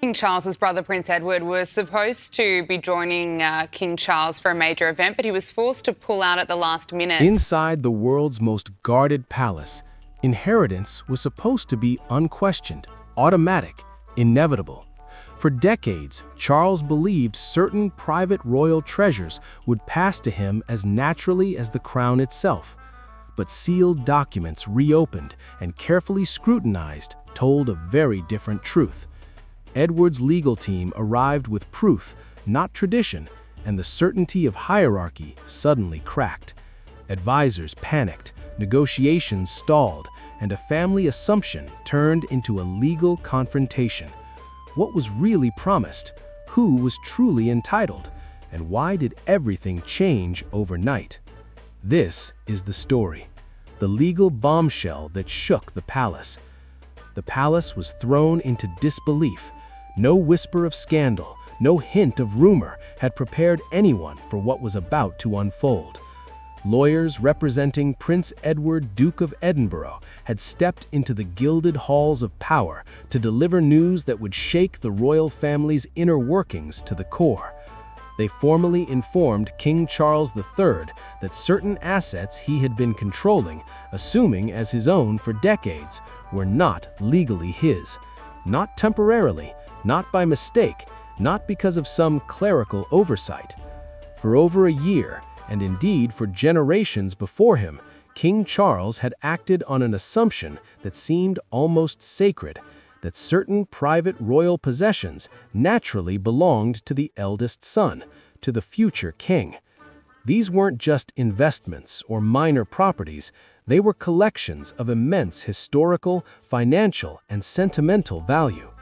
King Charles's brother, Prince Edward, was supposed to be joining King Charles for a major event, but he was forced to pull out at the last minute. Inside the world's most guarded palace, inheritance was supposed to be unquestioned, automatic, inevitable. For decades, Charles believed certain private royal treasures would pass to him as naturally as the crown itself. But sealed documents reopened and carefully scrutinized told a very different truth. Edward's legal team arrived with proof, not tradition, and the certainty of hierarchy suddenly cracked. Advisors panicked, negotiations stalled, and a family assumption turned into a legal confrontation. What was really promised? Who was truly entitled? And why did everything change overnight? This is the story, the legal bombshell that shook the palace. The palace was thrown into disbelief. No whisper of scandal, no hint of rumor had prepared anyone for what was about to unfold. Lawyers representing Prince Edward, Duke of Edinburgh, had stepped into the gilded halls of power to deliver news that would shake the royal family's inner workings to the core. They formally informed King Charles III that certain assets he had been controlling, assuming as his own for decades, were not legally his. Not temporarily, not by mistake, not because of some clerical oversight. For over a year, and indeed for generations before him, King Charles had acted on an assumption that seemed almost sacred, that certain private royal possessions naturally belonged to the eldest son, to the future king. These weren't just investments or minor properties, they were collections of immense historical, financial, and sentimental value.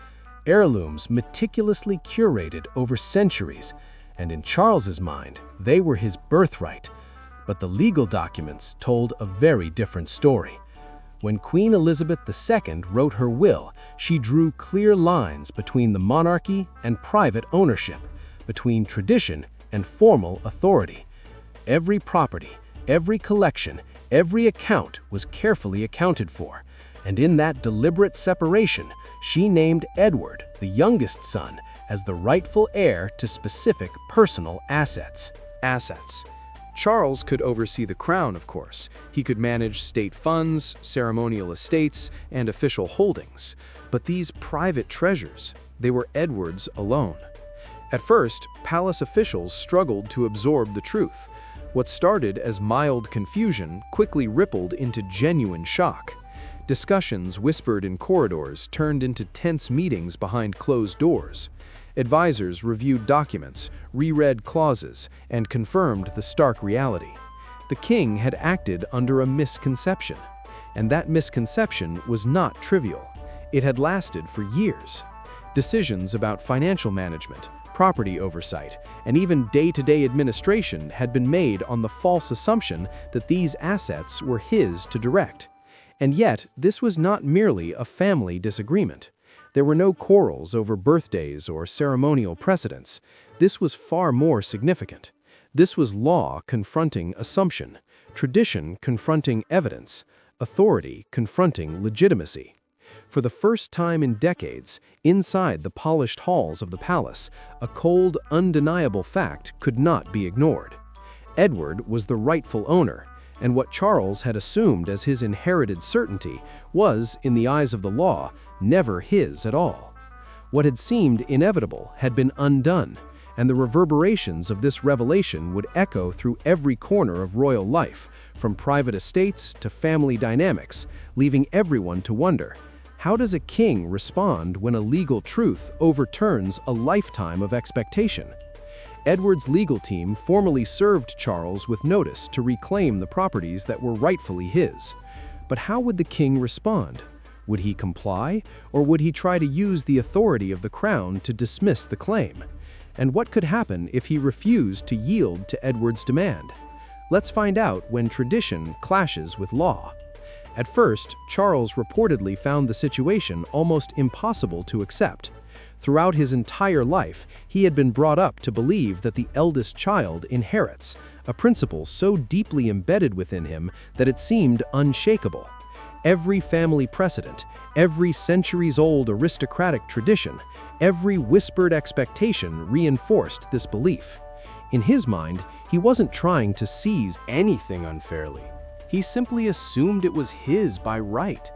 Heirlooms meticulously curated over centuries, and in Charles's mind, they were his birthright. But the legal documents told a very different story. When Queen Elizabeth II wrote her will, she drew clear lines between the monarchy and private ownership, between tradition and formal authority. Every property, every collection, every account was carefully accounted for, and in that deliberate separation, she named Edward, the youngest son, as the rightful heir to specific personal assets. Charles could oversee the crown, of course. He could manage state funds, ceremonial estates, and official holdings. But these private treasures, they were Edward's alone. At first, palace officials struggled to absorb the truth. What started as mild confusion quickly rippled into genuine shock. Discussions whispered in corridors turned into tense meetings behind closed doors. Advisors reviewed documents, reread clauses, and confirmed the stark reality. The king had acted under a misconception, and that misconception was not trivial. It had lasted for years. Decisions about financial management, property oversight, and even day-to-day administration had been made on the false assumption that these assets were his to direct. And yet, this was not merely a family disagreement. There were no quarrels over birthdays or ceremonial precedents. This was far more significant. This was law confronting assumption, tradition confronting evidence, authority confronting legitimacy. For the first time in decades, inside the polished halls of the palace, a cold, undeniable fact could not be ignored. Edward was the rightful owner, and what Charles had assumed as his inherited certainty was, in the eyes of the law, never his at all. What had seemed inevitable had been undone, and the reverberations of this revelation would echo through every corner of royal life, from private estates to family dynamics, leaving everyone to wonder, how does a king respond when a legal truth overturns a lifetime of expectation? Edward's legal team formally served Charles with notice to reclaim the properties that were rightfully his. But how would the king respond? Would he comply, or would he try to use the authority of the crown to dismiss the claim? And what could happen if he refused to yield to Edward's demand? Let's find out when tradition clashes with law. At first, Charles reportedly found the situation almost impossible to accept. Throughout his entire life, he had been brought up to believe that the eldest child inherits, a principle so deeply embedded within him that it seemed unshakable. Every family precedent, every centuries-old aristocratic tradition, every whispered expectation reinforced this belief. In his mind, he wasn't trying to seize anything unfairly. He simply assumed it was his by right,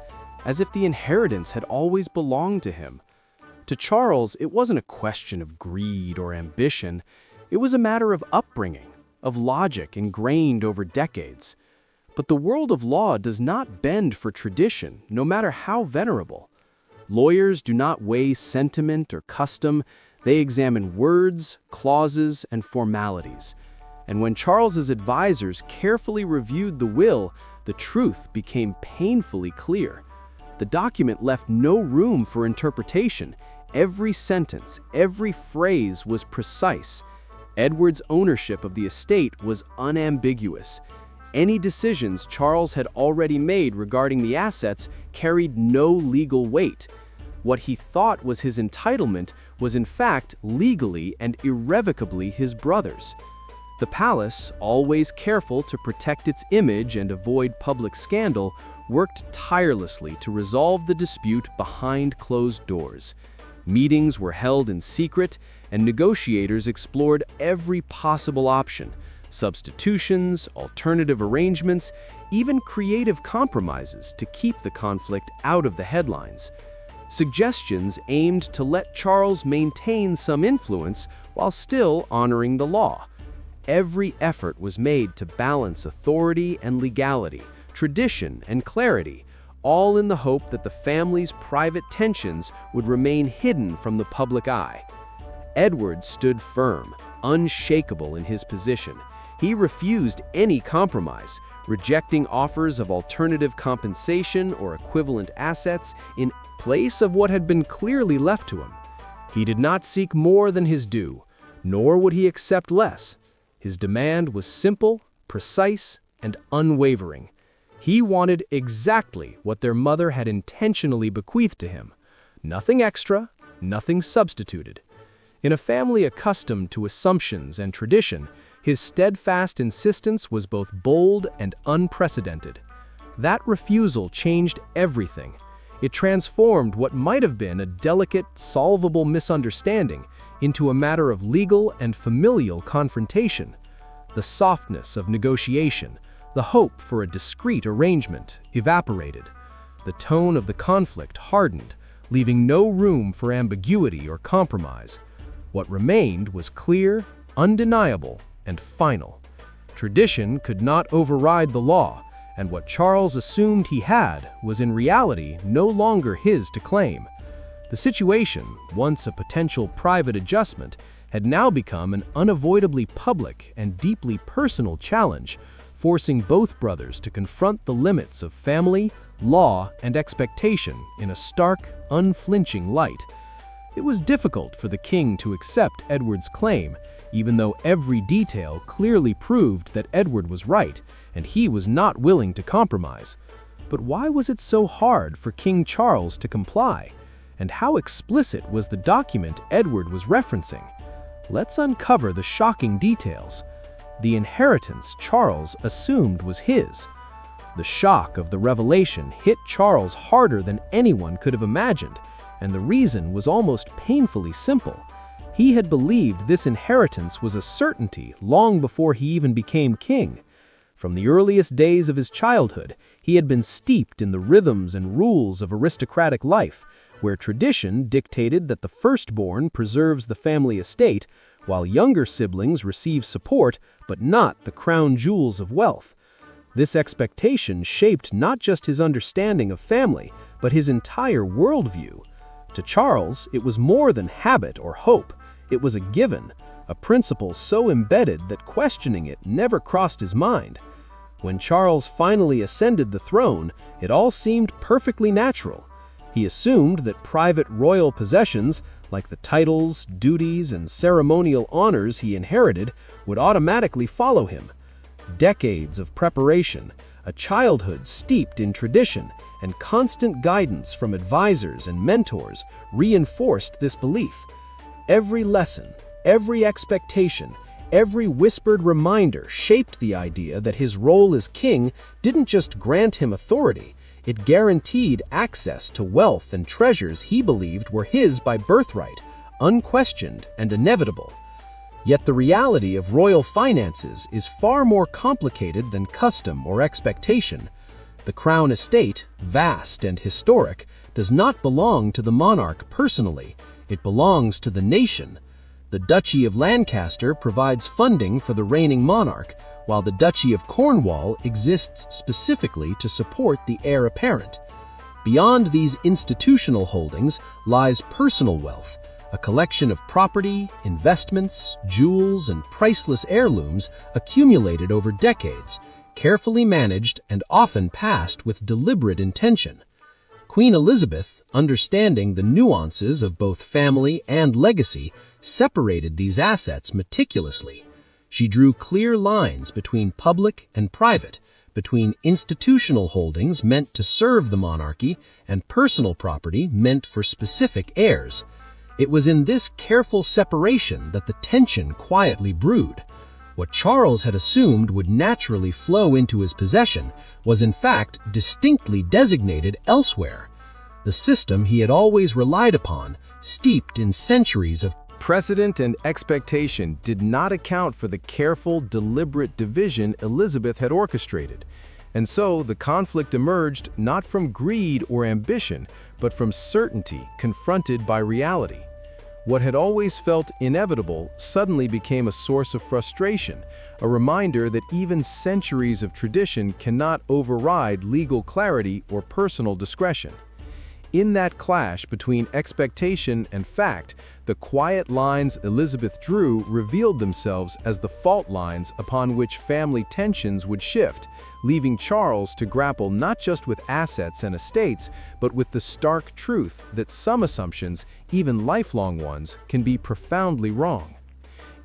as if the inheritance had always belonged to him. To Charles, it wasn't a question of greed or ambition. It was a matter of upbringing, of logic ingrained over decades. But the world of law does not bend for tradition, no matter how venerable. Lawyers do not weigh sentiment or custom. They examine words, clauses, and formalities. And when Charles's advisors carefully reviewed the will, the truth became painfully clear. The document left no room for interpretation. Every sentence, every phrase was precise. Edward's ownership of the estate was unambiguous. Any decisions Charles had already made regarding the assets carried no legal weight. What he thought was his entitlement was in fact legally and irrevocably his brother's. The palace, always careful to protect its image and avoid public scandal, worked tirelessly to resolve the dispute behind closed doors. Meetings were held in secret, and negotiators explored every possible option: substitutions, alternative arrangements, even creative compromises to keep the conflict out of the headlines. Suggestions aimed to let Charles maintain some influence while still honoring the law. Every effort was made to balance authority and legality, tradition and clarity, all in the hope that the family's private tensions would remain hidden from the public eye. Edward stood firm, unshakable in his position. He refused any compromise, rejecting offers of alternative compensation or equivalent assets in place of what had been clearly left to him. He did not seek more than his due, nor would he accept less. His demand was simple, precise, and unwavering. He wanted exactly what their mother had intentionally bequeathed to him. Nothing extra, nothing substituted. In a family accustomed to assumptions and tradition, his steadfast insistence was both bold and unprecedented. That refusal changed everything. It transformed what might have been a delicate, solvable misunderstanding into a matter of legal and familial confrontation. The softness of negotiation, the hope for a discreet arrangement, evaporated. The tone of the conflict hardened, leaving no room for ambiguity or compromise. What remained was clear, undeniable, and final. Tradition could not override the law, and what Charles assumed he had was in reality no longer his to claim. The situation, once a potential private adjustment, had now become an unavoidably public and deeply personal challenge, forcing both brothers to confront the limits of family, law, and expectation in a stark, unflinching light. It was difficult for the king to accept Edward's claim, even though every detail clearly proved that Edward was right and he was not willing to compromise. But why was it so hard for King Charles to comply? And how explicit was the document Edward was referencing? Let's uncover the shocking details. The inheritance Charles assumed was his. The shock of the revelation hit Charles harder than anyone could have imagined, and the reason was almost painfully simple. He had believed this inheritance was a certainty long before he even became king. From the earliest days of his childhood, he had been steeped in the rhythms and rules of aristocratic life, where tradition dictated that the firstborn preserves the family estate, while younger siblings receive support but not the crown jewels of wealth. This expectation shaped not just his understanding of family, but his entire worldview. To Charles, it was more than habit or hope. It was a given, a principle so embedded that questioning it never crossed his mind. When Charles finally ascended the throne, it all seemed perfectly natural. He assumed that private royal possessions, like the titles, duties, and ceremonial honors he inherited, would automatically follow him. Decades of preparation, a childhood steeped in tradition, and constant guidance from advisors and mentors reinforced this belief. Every lesson, every expectation, every whispered reminder shaped the idea that his role as king didn't just grant him authority, It guaranteed access to wealth and treasures he believed were his by birthright, unquestioned and inevitable. Yet the reality of royal finances is far more complicated than custom or expectation. The crown estate, vast and historic, does not belong to the monarch personally. It belongs to the nation. The Duchy of Lancaster provides funding for the reigning monarch, while the Duchy of Cornwall exists specifically to support the heir apparent. Beyond these institutional holdings lies personal wealth, a collection of property, investments, jewels, and priceless heirlooms accumulated over decades, carefully managed and often passed with deliberate intention. Queen Elizabeth, understanding the nuances of both family and legacy, separated these assets meticulously. She drew clear lines between public and private, between institutional holdings meant to serve the monarchy and personal property meant for specific heirs. It was in this careful separation that the tension quietly brewed. What Charles had assumed would naturally flow into his possession was in fact distinctly designated elsewhere. The system he had always relied upon, steeped in centuries of precedent and expectation, did not account for the careful, deliberate division Elizabeth had orchestrated. And so the conflict emerged not from greed or ambition, but from certainty confronted by reality. What had always felt inevitable suddenly became a source of frustration, a reminder that even centuries of tradition cannot override legal clarity or personal discretion. In that clash between expectation and fact, the quiet lines Elizabeth drew revealed themselves as the fault lines upon which family tensions would shift, leaving Charles to grapple not just with assets and estates, but with the stark truth that some assumptions, even lifelong ones, can be profoundly wrong.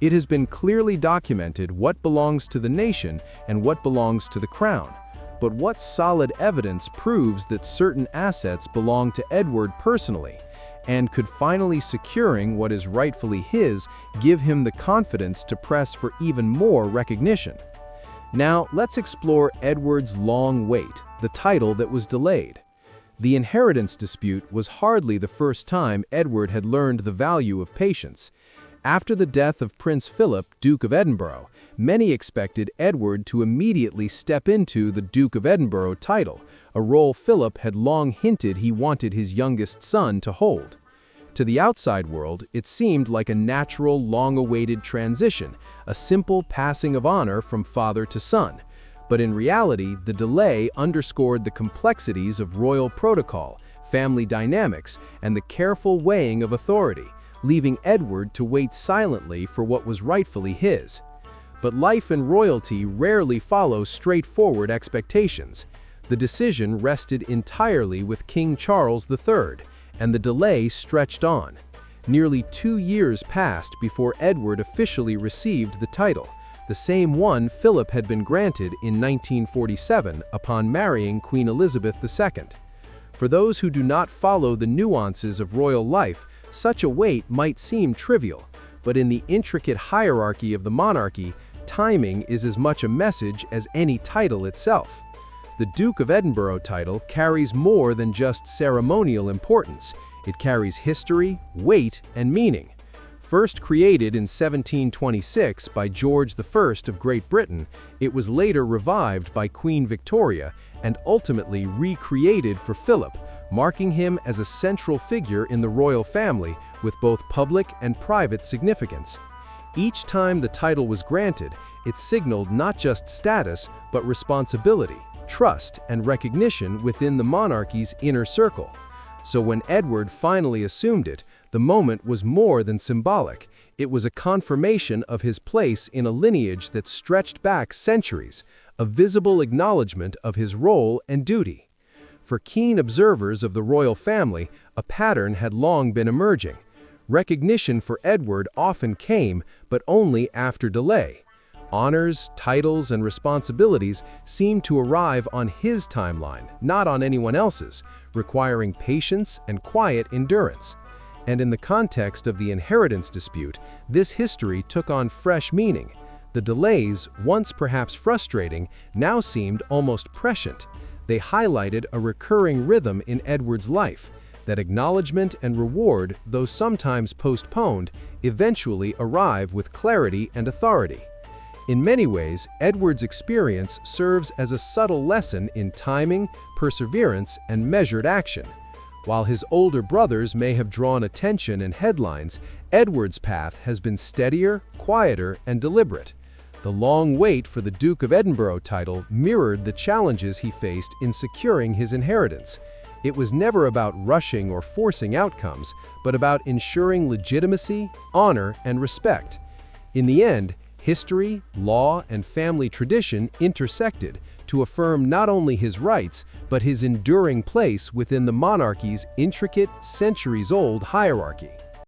It has been clearly documented what belongs to the nation and what belongs to the crown. But what solid evidence proves that certain assets belong to Edward personally, and could finally securing what is rightfully his give him the confidence to press for even more recognition? Now, let's explore Edward's long wait, the title that was delayed. The inheritance dispute was hardly the first time Edward had learned the value of patience. After the death of Prince Philip, Duke of Edinburgh, many expected Edward to immediately step into the Duke of Edinburgh title, a role Philip had long hinted he wanted his youngest son to hold. To the outside world, it seemed like a natural, long-awaited transition, a simple passing of honor from father to son. But in reality, the delay underscored the complexities of royal protocol, family dynamics, and the careful weighing of authority, leaving Edward to wait silently for what was rightfully his. But life and royalty rarely follow straightforward expectations. The decision rested entirely with King Charles III, and the delay stretched on. Nearly 2 years passed before Edward officially received the title, the same one Philip had been granted in 1947 upon marrying Queen Elizabeth II. For those who do not follow the nuances of royal life, such a wait might seem trivial, but in the intricate hierarchy of the monarchy, timing is as much a message as any title itself. The Duke of Edinburgh title carries more than just ceremonial importance. It carries history, weight, and meaning. First created in 1726 by George I of Great Britain, it was later revived by Queen Victoria and ultimately recreated for Philip, marking him as a central figure in the royal family with both public and private significance. Each time the title was granted, it signaled not just status, but responsibility, trust, and recognition within the monarchy's inner circle. So when Edward finally assumed it, the moment was more than symbolic. It was a confirmation of his place in a lineage that stretched back centuries, a visible acknowledgement of his role and duty. For keen observers of the royal family, a pattern had long been emerging. Recognition for Edward often came, but only after delay. Honors, titles, and responsibilities seemed to arrive on his timeline, not on anyone else's, requiring patience and quiet endurance. And in the context of the inheritance dispute, this history took on fresh meaning. The delays, once perhaps frustrating, now seemed almost prescient. they highlighted a recurring rhythm in Edward's life, that acknowledgement and reward, though sometimes postponed, eventually arrive with clarity and authority. In many ways, Edward's experience serves as a subtle lesson in timing, perseverance, and measured action. While his older brothers may have drawn attention and headlines, Edward's path has been steadier, quieter, and deliberate. The long wait for the Duke of Edinburgh title mirrored the challenges he faced in securing his inheritance. It was never about rushing or forcing outcomes, but about ensuring legitimacy, honor, and respect. In the end, history, law, and family tradition intersected to affirm not only his rights, but his enduring place within the monarchy's intricate, centuries-old hierarchy.